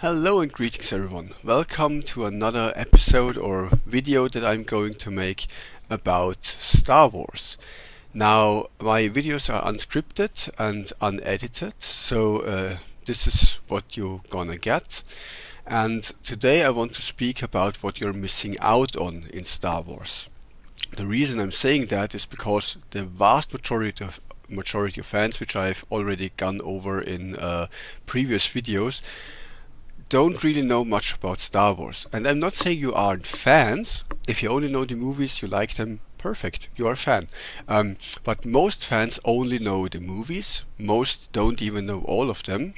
Hello and greetings everyone. Welcome to another episode or video that I'm going to make about Star Wars. Now, my videos are unscripted and unedited, so this is what you're gonna get. And today I want to speak about what you're missing out on in Star Wars. The reason I'm saying that is because the vast majority of fans, which I've already gone over in previous videos, don't really know much about Star Wars. And I'm not saying you aren't fans. If you only know the movies, you like them, perfect, you are a fan. But most fans only know the movies. Most don't even know all of them.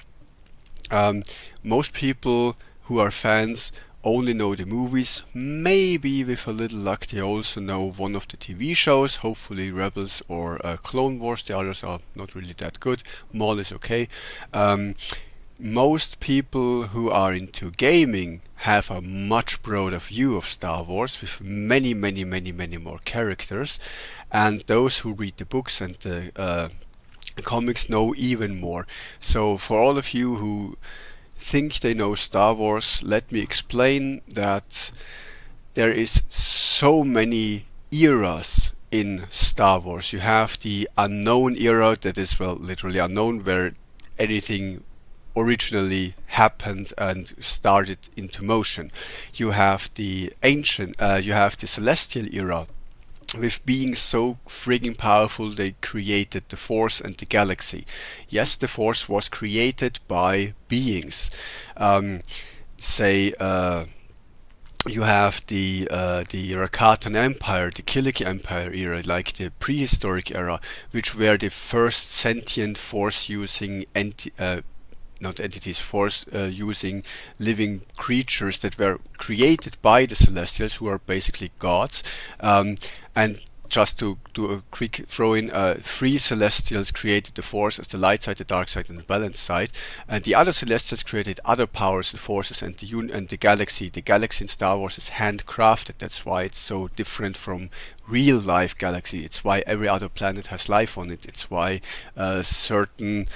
Most people who are fans only know the movies. Maybe with a little luck they also know one of the TV shows, hopefully Rebels or Clone Wars. The others are not really that good. Maul is okay. Most people who are into gaming have a much broader view of Star Wars with many more characters, and those who read the books and the comics know even more. So for all of you who think they know Star Wars, let me explain that there is so many eras in Star Wars. You have the unknown era that is, well, literally unknown, where anything originally happened and started into motion. You have the celestial era, with being so frigging powerful they created the Force and the galaxy. Yes, the Force was created by beings. You have the Rakatan Empire, the Kiliki Empire era, like the prehistoric era, which were the first sentient force-using using living creatures that were created by the Celestials, who are basically gods. And just to do a quick throw in, 3 Celestials created the Force as the light side, the dark side, and the balance side, and the other Celestials created other powers and forces, and the galaxy. The galaxy in Star Wars is handcrafted. That's why it's so different from real life galaxy. It's why every other planet has life on it. It's why certain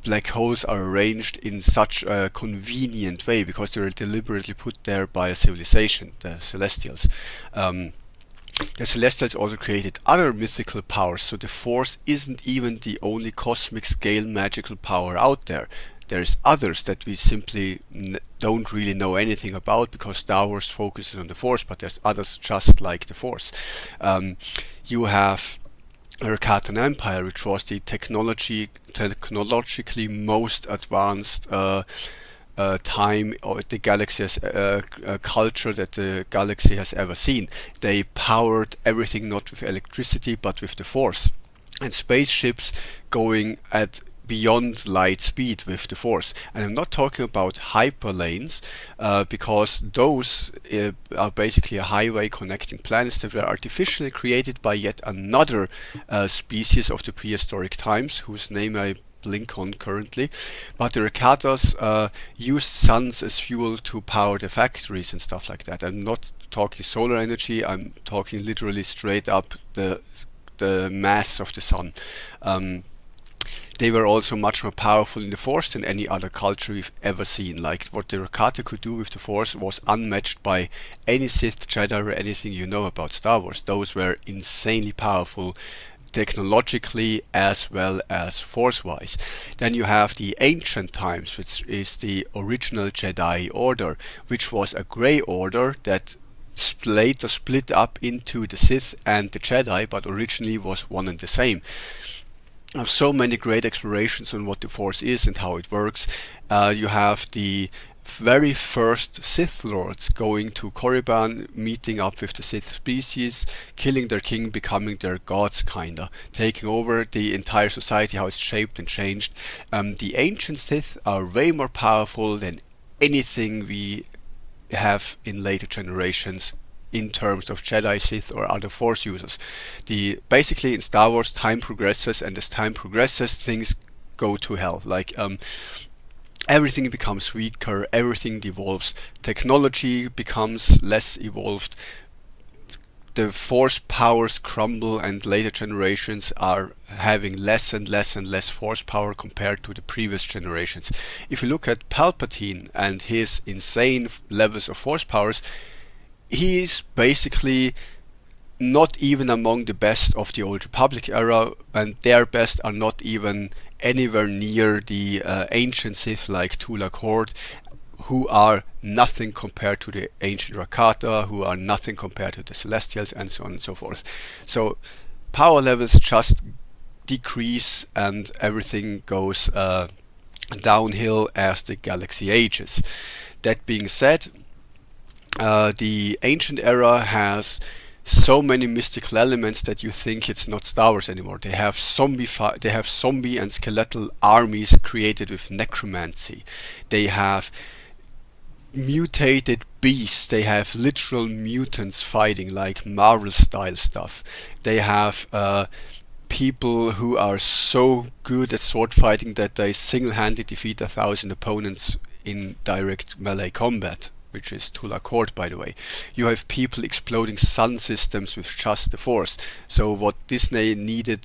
black holes are arranged in such a convenient way, because they were deliberately put there by a civilization, the Celestials. The Celestials also created other mythical powers, so the Force isn't even the only cosmic scale magical power out there. There's others that we simply don't really know anything about, because Star Wars focuses on the Force, but there's others just like the Force. You have Rakatan Empire, which was the technologically most advanced time or the galaxy's culture that the galaxy has ever seen. They powered everything not with electricity but with the Force, and spaceships going at beyond light speed with the Force. And I'm not talking about hyperlanes, because those are basically a highway connecting planets that were artificially created by yet another species of the prehistoric times, whose name I blink on currently. But the Rakatas used suns as fuel to power the factories and stuff like that. I'm not talking solar energy, I'm talking literally straight up the mass of the sun. They were also much more powerful in the Force than any other culture we've ever seen. Like, what the Rakata could do with the Force was unmatched by any Sith, Jedi, or anything you know about Star Wars. Those were insanely powerful technologically as well as Force-wise. Then you have the Ancient Times, which is the original Jedi Order, which was a grey order that split up into the Sith and the Jedi, but originally was one and the same. Of so many great explorations on what the Force is and how it works. You have the very first Sith Lords going to Korriban, meeting up with the Sith species, killing their king, becoming their gods, kinda, taking over the entire society, how it's shaped and changed. The ancient Sith are way more powerful than anything we have in later generations in terms of Jedi, Sith, or other Force users. Basically in Star Wars, time progresses, and as time progresses, things go to hell. Like, everything becomes weaker, everything devolves, technology becomes less evolved, the force powers crumble, and later generations are having less and less and less force power compared to the previous generations. If you look at Palpatine and his insane levels of force powers, he is basically not even among the best of the Old Republic era, and their best are not even anywhere near the ancient Sith like Tulak Horde, who are nothing compared to the ancient Rakata, who are nothing compared to the Celestials, and so on and so forth. So power levels just decrease, and everything goes downhill as the galaxy ages. That being said, the ancient era has so many mystical elements that you think it's not Star Wars anymore. They have zombie and skeletal armies created with necromancy. They have mutated beasts. They have literal mutants fighting, like Marvel style stuff. They have people who are so good at sword fighting that they single-handedly defeat 1,000 opponents in direct melee combat, which is Tulak Horde, by the way. You have people exploding sun systems with just the Force. So what Disney needed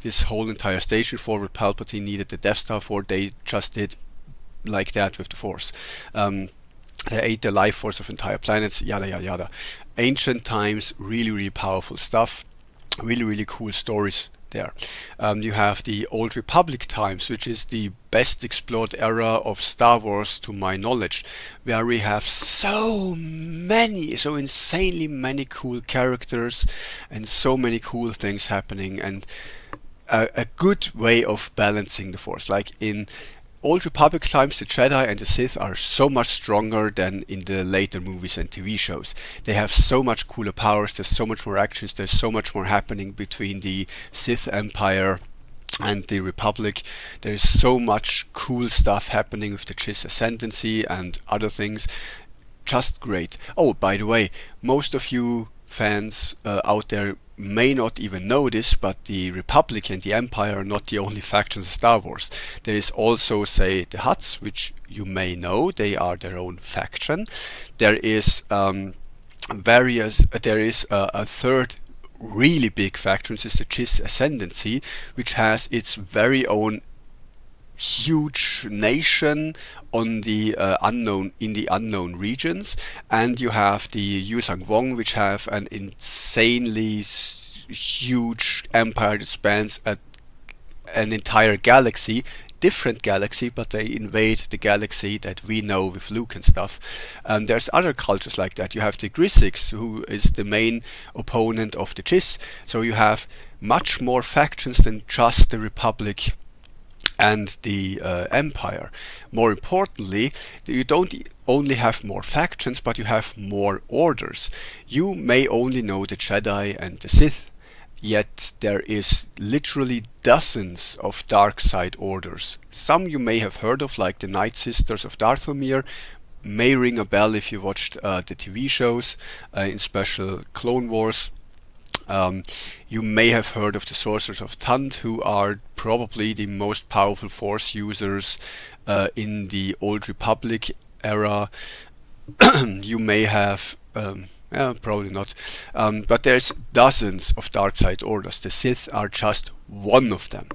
this whole entire station for, what Palpatine needed the Death Star for, they just did like that with the Force. They ate the life force of entire planets, yada yada yada. Ancient times, really, really powerful stuff. Really, really cool stories there. You have the Old Republic times, which is the best explored era of Star Wars to my knowledge, where we have so insanely many cool characters and so many cool things happening, and a good way of balancing the Force. Like in Old Republic times, the Jedi and the Sith are so much stronger than in the later movies and TV shows. They have so much cooler powers, there's so much more actions, there's so much more happening between the Sith Empire and the Republic. There's so much cool stuff happening with the Chiss Ascendancy and other things. Just great. Oh, by the way, most of you fans out there may not even know this, but the Republic and the Empire are not the only factions of Star Wars. There is also, say, the Hutts, which you may know, they are their own faction. There is a third really big faction, is the Chiss Ascendancy, which has its very own huge nation on the unknown regions, and you have the Yuzhang Wong, which have an insanely huge empire that spans an entire galaxy, different galaxy, but they invade the galaxy that we know with Luke and stuff. There's other cultures like that. You have the Grisics, who is the main opponent of the Chiss. So you have much more factions than just the Republic and the Empire. More importantly, you don't only have more factions, but you have more orders. You may only know the Jedi and the Sith, yet there is literally dozens of dark side orders. Some you may have heard of, like the Night Sisters of Dathomir, may ring a bell if you watched the TV shows, in special Clone Wars. You may have heard of the Sorcerers of Thund, who are probably the most powerful Force users in the Old Republic era. You may have, probably not, but there's dozens of dark side orders. The Sith are just one of them,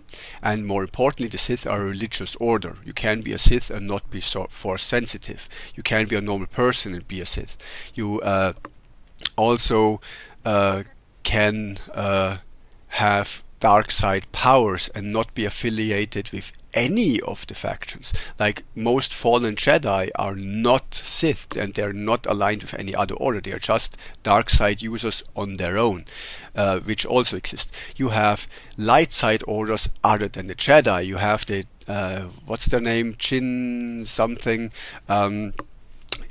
and more importantly, the Sith are a religious order. You can be a Sith and not be Force sensitive. You can be a normal person and be a Sith. You also can have dark side powers and not be affiliated with any of the factions. Like most fallen Jedi are not Sith, and they're not aligned with any other order. They are just dark side users on their own, which also exist. You have light side orders other than the Jedi. You have the what's their name, Jin something.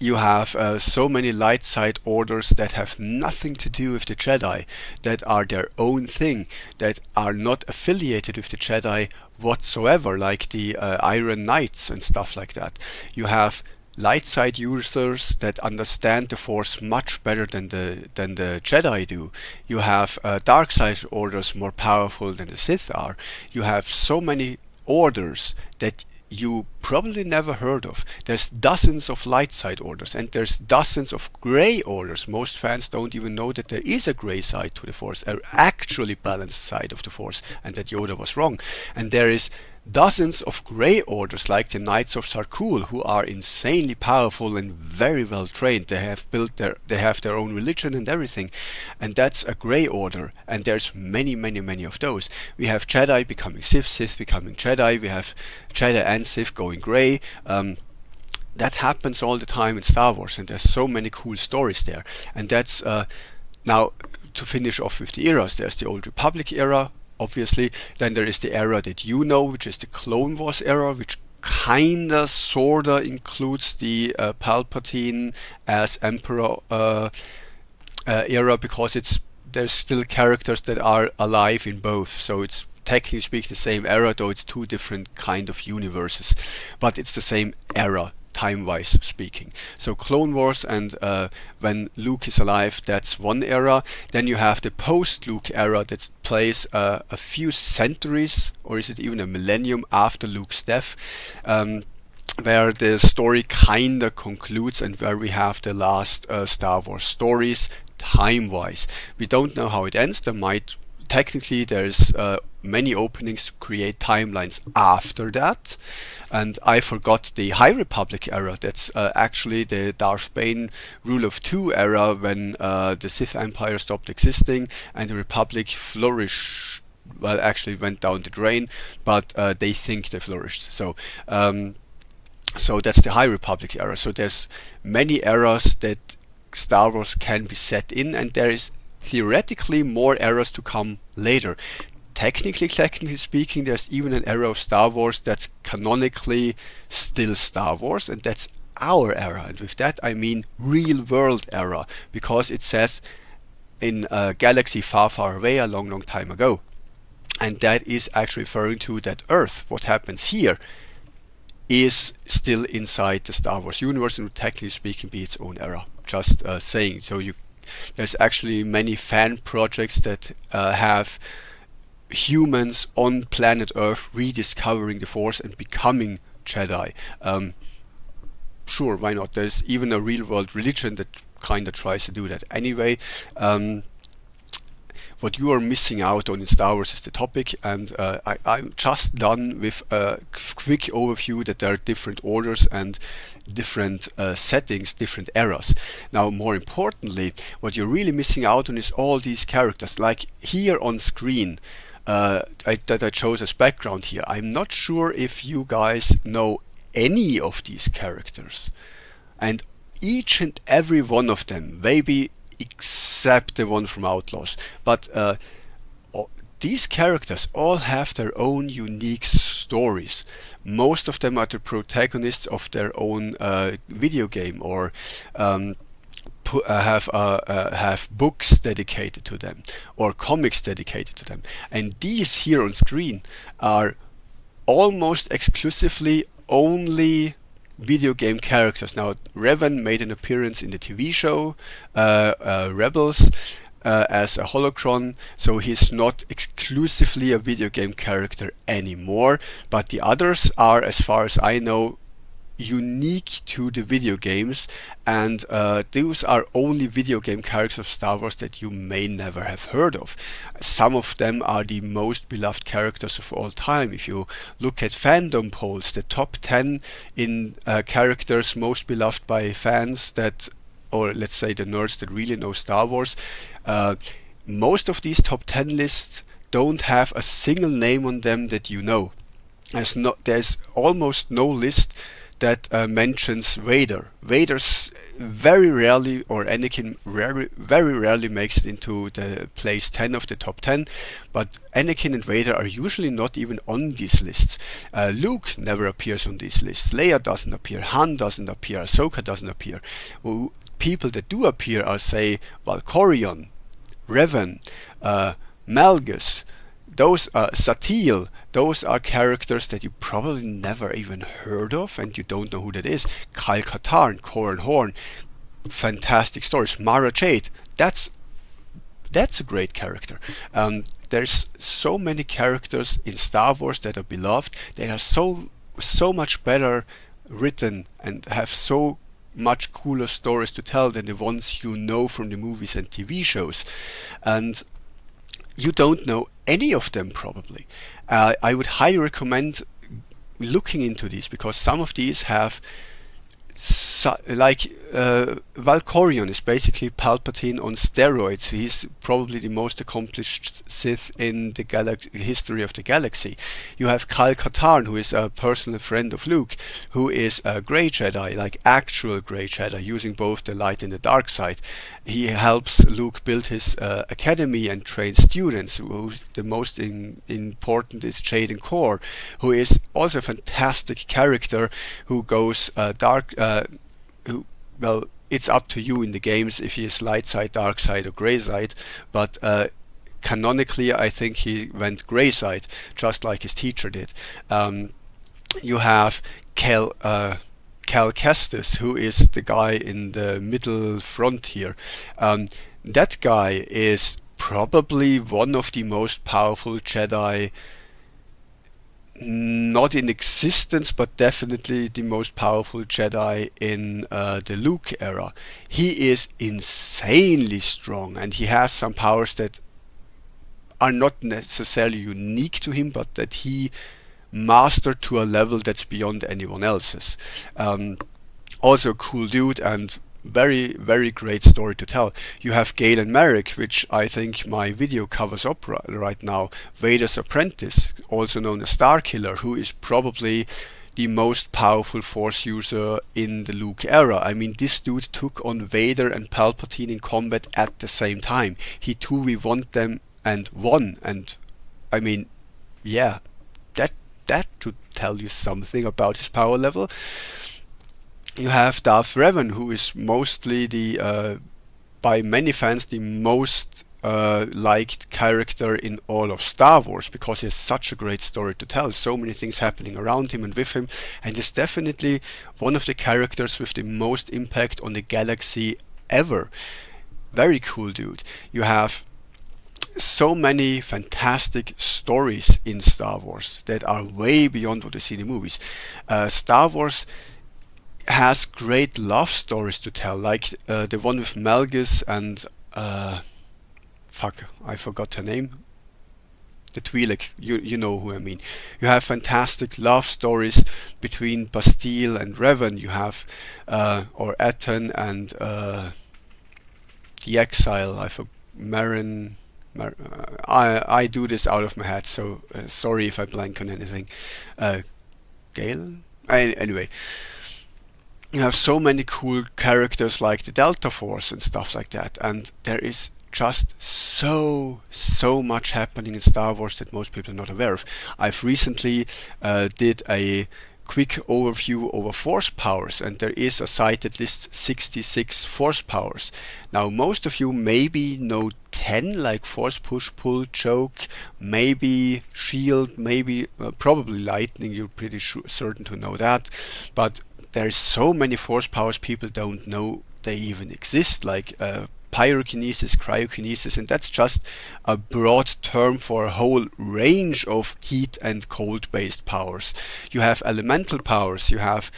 You have so many light side orders that have nothing to do with the Jedi, that are their own thing, that are not affiliated with the Jedi whatsoever, like the Iron Knights and stuff like that. You have light side users that understand the Force much better than the Jedi do. You have dark side orders more powerful than the Sith are. You have so many orders that you probably never heard of. There's dozens of light side orders, and there's dozens of gray orders. Most fans don't even know that there is a gray side to the Force, an actually balanced side of the Force, and that Yoda was wrong. And there is dozens of grey orders like the Knights of Sarkul, who are insanely powerful and very well trained. They have their own religion and everything, and that's a grey order. And there's many of those. We have Jedi becoming Sith, Sith becoming Jedi. We have Jedi and Sith going grey. That happens all the time in Star Wars, and there's so many cool stories there. And that's now to finish off with the eras. There's the Old Republic era, obviously. Then there is the era that you know, which is the Clone Wars era, which kinda sorta includes the Palpatine as Emperor era, because there's still characters that are alive in both, so it's technically speaking the same era, though it's two different kind of universes, but it's the same era time-wise speaking. So Clone Wars, and when Luke is alive, that's one era. Then you have the post-Luke era that plays a few centuries, or is it even a millennium after Luke's death, where the story kinda concludes, and where we have the last Star Wars stories time-wise. We don't know how it ends. Technically there's many openings to create timelines after that, and I forgot the High Republic era. That's actually the Darth Bane Rule of Two era, when the Sith Empire stopped existing and the Republic flourished. Well, actually went down the drain, but they think they flourished. So that's the High Republic era. So there's many eras that Star Wars can be set in, and there is theoretically more eras to come later. Technically speaking, there's even an era of Star Wars that's canonically still Star Wars, and that's our era. And with that I mean real world era, because it says in a galaxy far away, a long time ago. And that is actually referring to that Earth, what happens here, is still inside the Star Wars universe, and would technically speaking be its own era. Just saying. So there's actually many fan projects that have humans on planet Earth rediscovering the Force and becoming Jedi. Sure, why not? There's even a real world religion that kind of tries to do that. Anyway, what you are missing out on in Star Wars is the topic, and I'm just done with a quick overview that there are different orders and different settings, different eras. Now, more importantly, what you're really missing out on is all these characters. Like here on screen, that I chose as background here. I'm not sure if you guys know any of these characters, and each and every one of them, maybe except the one from Outlaws, but these characters all have their own unique stories. Most of them are the protagonists of their own video game, or have books dedicated to them, or comics dedicated to them. And these here on screen are almost exclusively only video game characters. Now, Revan made an appearance in the TV show Rebels as a holocron, so he's not exclusively a video game character anymore, but the others are, as far as I know, unique to the video games, and those are only video game characters of Star Wars that you may never have heard of. Some of them are the most beloved characters of all time. If you look at fandom polls, the top 10 in characters most beloved by fans, that, or let's say the nerds that really know Star Wars, most of these top 10 lists don't have a single name on them that you know. There's almost no list that mentions Vader. Vader's very rarely, or Anakin very rarely makes it into the place 10 of the top 10, but Anakin and Vader are usually not even on these lists. Luke never appears on these lists. Leia doesn't appear. Han doesn't appear. Ahsoka doesn't appear. Well, people that do appear are, say, Valkorion, Revan, Malgus, Satil. Those are characters that you probably never even heard of, and you don't know who that is. Kyle Katarn, Corran Horn, fantastic stories. Mara Jade, that's a great character. There's so many characters in Star Wars that are beloved. They are so so much better written and have so much cooler stories to tell than the ones you know from the movies and TV shows. And you don't know any of them probably. I would highly recommend looking into these, because some of these have Valkorion is basically Palpatine on steroids. He's probably the most accomplished Sith in the history of the galaxy. You have Kyle Katarn, who is a personal friend of Luke, who is a Grey Jedi, like actual Grey Jedi, using both the light and the dark side. He helps Luke build his academy and train students. The most important is Jaden Core, who is also a fantastic character who goes dark. Well, it's up to you in the games if he is light side, dark side, or grey side, but canonically I think he went grey side, just like his teacher did. You have Cal Kestis, who is the guy in the middle front here. That guy is probably one of the most powerful Jedi, not in existence, but definitely the most powerful Jedi in the Luke era. He is insanely strong, and he has some powers that are not necessarily unique to him, but that he mastered to a level that's beyond anyone else's. Also a cool dude, and very, very great story to tell. You have Galen Merrick, which I think my video covers up right now, Vader's apprentice, also known as Starkiller, who is probably the most powerful Force user in the Luke era. I mean, this dude took on Vader and Palpatine in combat at the same time. He 2v1'd them and won, and I mean, yeah, that should tell you something about his power level. You have Darth Revan, who is mostly by many fans, the most liked character in all of Star Wars, because he has such a great story to tell, so many things happening around him and with him, and is definitely one of the characters with the most impact on the galaxy ever. Very cool dude. You have so many fantastic stories in Star Wars that are way beyond what we see in the movies. Star Wars has great love stories to tell, like the one with Malgus and I forgot her name. The Twi'lek, you know who I mean. You have fantastic love stories between Bastille and Revan. You have or Etten and the Exile. Marin. I do this out of my head, so sorry if I blank on anything. Galen? Anyway. You have so many cool characters like the Delta Force and stuff like that, and there is just so much happening in Star Wars that most people are not aware of. I've recently did a quick overview over force powers, and there is a site that lists 66 force powers. Now, most of you maybe know 10, like force, push, pull, choke, maybe shield, maybe probably lightning. You're pretty certain to know that, but there's so many force powers people don't know they even exist, like pyrokinesis, cryokinesis, and that's just a broad term for a whole range of heat and cold based powers. You have elemental powers, you have,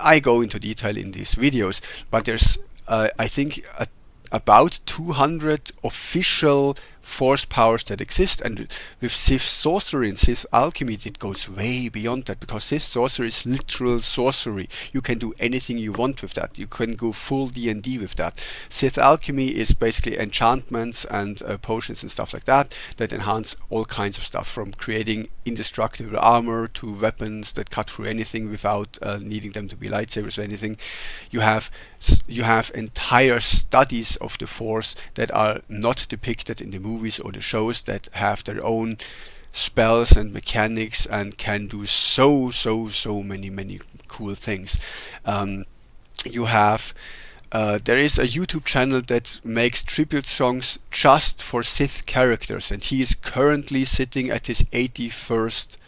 I go into detail in these videos, but there's I think about 200 official force powers that exist, and with Sith sorcery and Sith alchemy it goes way beyond that, because Sith sorcery is literal sorcery. You can do anything you want with that. You can go full D&D with that. Sith alchemy is basically enchantments and potions and stuff like that enhance all kinds of stuff, from creating indestructible armor to weapons that cut through anything without needing them to be lightsabers or anything. You have entire studies of the Force that are not depicted in the movies or the shows, that have their own spells and mechanics and can do so many cool things. You have there is a YouTube channel that makes tribute songs just for Sith characters, and he is currently sitting at his 81st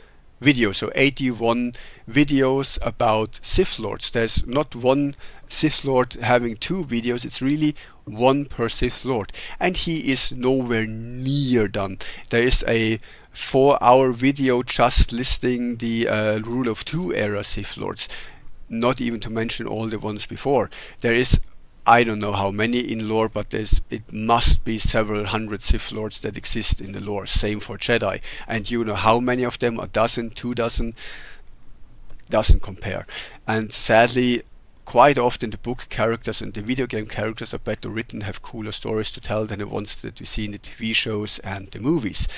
video, so 81 videos about Sith Lords. There's not one Sith Lord having 2 videos, it's really one per Sith Lord, and he is nowhere near done. There is a 4-hour video just listing the Rule of Two era Sith Lords, not even to mention all the ones before. There is, I don't know how many in lore, but it must be several hundred Sith Lords that exist in the lore. Same for Jedi. And you know how many of them? A dozen, 2 dozen? Doesn't compare. And sadly, quite often the book characters and the video game characters are better written, have cooler stories to tell than the ones that we see in the TV shows and the movies.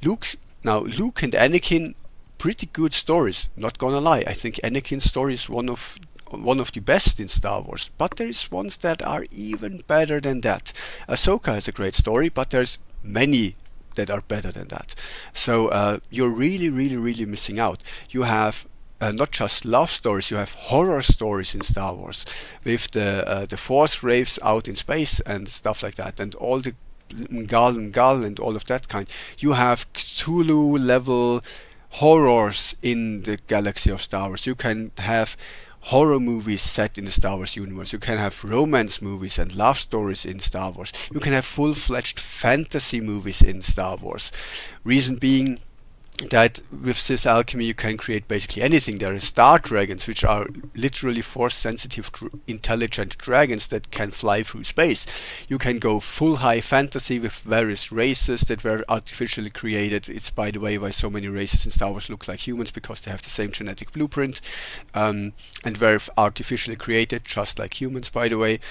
Luke and Anakin, pretty good stories, not gonna lie. I think Anakin's story is one of the best in Star Wars, but there is ones that are even better than that. Ahsoka has a great story, but there's many that are better than that. So you're really, really, really missing out. You have not just love stories, you have horror stories in Star Wars with the Force wraiths out in space and stuff like that, and all the Mgal and all of that kind. You have Cthulhu level horrors in the galaxy of Star Wars. You can have horror movies set in the Star Wars universe. You can have romance movies and love stories in Star Wars. You can have full-fledged fantasy movies in Star Wars. Reason being that with Sith alchemy you can create basically anything. There are star dragons, which are literally force-sensitive, intelligent dragons that can fly through space. You can go full high fantasy with various races that were artificially created. It's, by the way, why so many races in Star Wars look like humans, because they have the same genetic blueprint, and were artificially created, just like humans, by the way.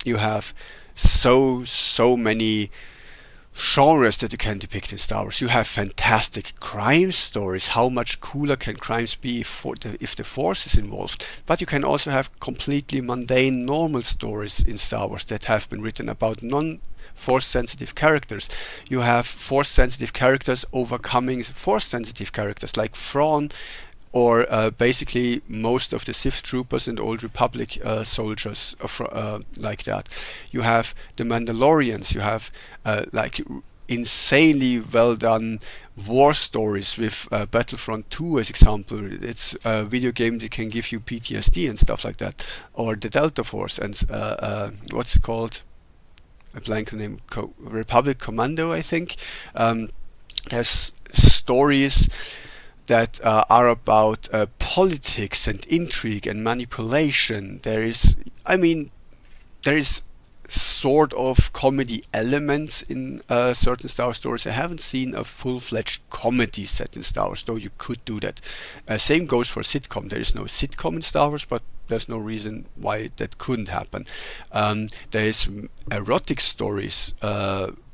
You have so many genres that you can depict in Star Wars. You have fantastic crime stories. How much cooler can crimes be if the Force is involved? But you can also have completely mundane, normal stories in Star Wars that have been written about non-Force-sensitive characters. You have Force-sensitive characters overcoming Force-sensitive characters, like Thrawn, or basically most of the Sith troopers and Old Republic soldiers like that. You have the Mandalorians. You have like insanely well done war stories with Battlefront 2 as example. It's a video game that can give you PTSD and stuff like that. Or the Delta Force and what's it called? A blank name. Republic Commando, I think. There's stories that are about politics and intrigue and manipulation. There is sort of comedy elements in certain Star Wars stories. I haven't seen a full-fledged comedy set in Star Wars, though you could do that. Same goes for sitcom. There is no sitcom in Star Wars, but there's no reason why that couldn't happen. There is erotic stories.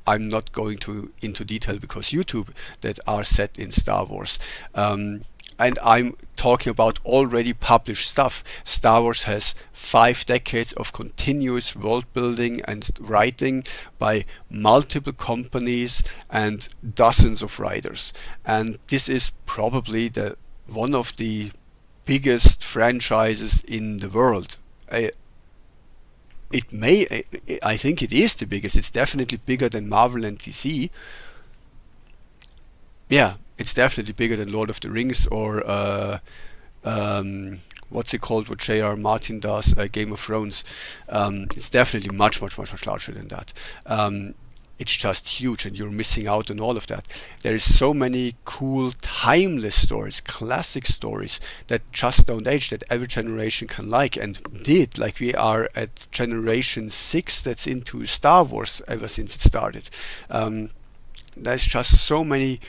I'm not going into detail because YouTube, that are set in Star Wars. And I'm talking about already published stuff. Star Wars has 5 decades of continuous world building and writing by multiple companies and dozens of writers. And this is probably one of the biggest franchises in the world. I think it is the biggest. It's definitely bigger than Marvel and DC. Yeah, it's definitely bigger than Lord of the Rings or what's it called, what J.R. Martin does, Game of Thrones. It's definitely much larger than that. It's just huge, and you're missing out on all of that. There is so many cool, timeless stories, classic stories that just don't age, that every generation can like and did. Like we are at generation 6 that's into Star Wars ever since it started. There's just so many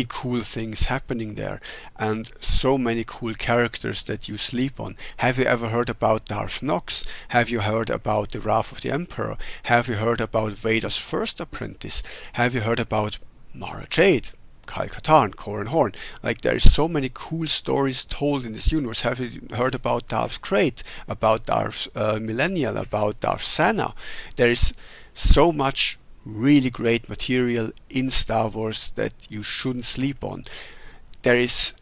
cool things happening there, and so many cool characters that you sleep on. Have you ever heard about Darth Nox? Have you heard about the Wrath of the Emperor? Have you heard about Vader's first apprentice? Have you heard about Mara Jade, Kyle Katarn, Corran Horn? Like, there is so many cool stories told in this universe. Have you heard about Darth Krayt, about Darth Millennial, about Darth Sana? There is so much really great material in Star Wars that you shouldn't sleep on. There is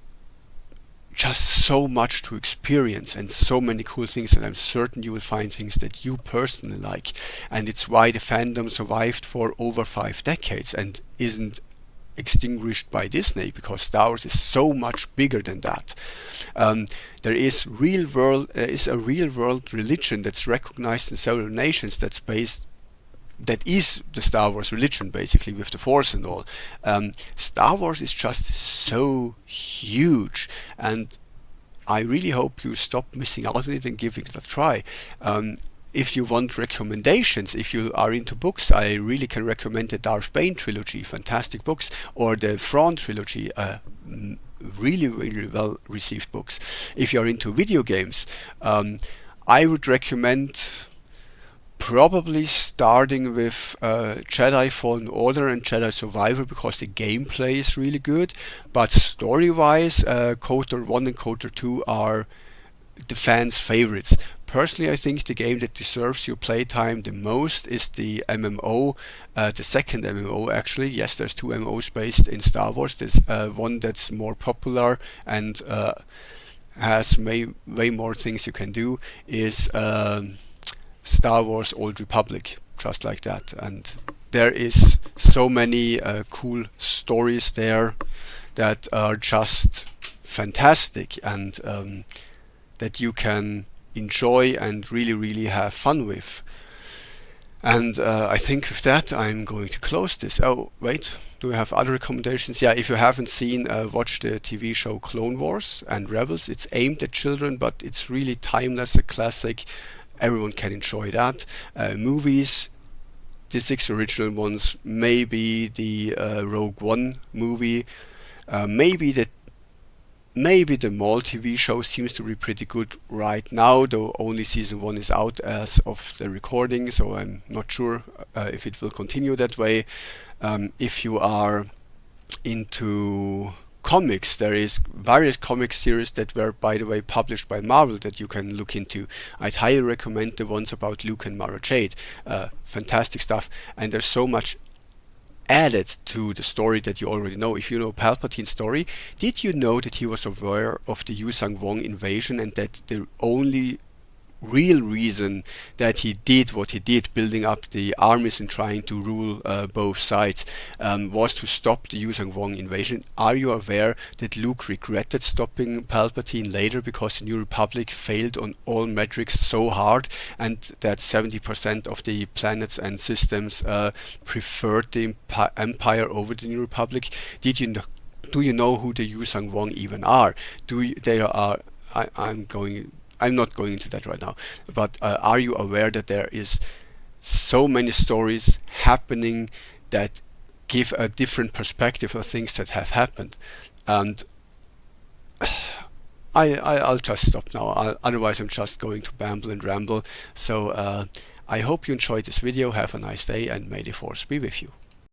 just so much to experience and so many cool things, and I'm certain you will find things that you personally like. And it's why the fandom survived for over 5 decades and isn't extinguished by Disney, because Star Wars is so much bigger than that. There is a real world religion that's recognized in several nations, that's based that is the Star Wars religion, basically, with the Force and all. Star Wars is just so huge, and I really hope you stop missing out on it and giving it a try. If you want recommendations, if you are into books, I really can recommend the Darth Bane trilogy, fantastic books, or the Thrawn trilogy, really, really well received books. If you're into video games, I would recommend probably starting with Jedi Fallen Order and Jedi Survivor, because the gameplay is really good. But story-wise, KOTOR 1 and KOTOR 2 are the fans' favorites. Personally, I think the game that deserves your playtime the most is the MMO, the second MMO actually. Yes, there's two MMOs based in Star Wars. There's one that's more popular and has way more things you can do, is Star Wars Old Republic, just like that. And there is so many cool stories there that are just fantastic, and that you can enjoy and really, really have fun with. And I think with that I'm going to close this. Oh, wait, do we have other recommendations? Yeah, if you haven't seen, watch the TV show Clone Wars and Rebels. It's aimed at children, but it's really timeless, a classic. Everyone can enjoy that. Movies, the 6 original ones, maybe the Rogue One movie, maybe the Maul TV show seems to be pretty good right now, though only season 1 is out as of the recording, so I'm not sure if it will continue that way. If you are into comics, there is various comic series that were, by the way, published by Marvel that you can look into. I'd highly recommend the ones about Luke and Mara Jade. Fantastic stuff, and there's so much added to the story that you already know. If you know Palpatine's story, did you know that he was aware of the Yuzhang Wong invasion, and that the only real reason that he did what he did, building up the armies and trying to rule both sides, was to stop the Yuzhang Wong invasion? Are you aware that Luke regretted stopping Palpatine later because the New Republic failed on all metrics so hard, and that 70% of the planets and systems preferred the Empire over the New Republic? Do you know who the Yuzhang Wong even are? I'm not going into that right now, but are you aware that there is so many stories happening that give a different perspective of things that have happened? And I'll just stop now, otherwise I'm just going to babble and ramble. So I hope you enjoyed this video. Have a nice day, and may the Force be with you.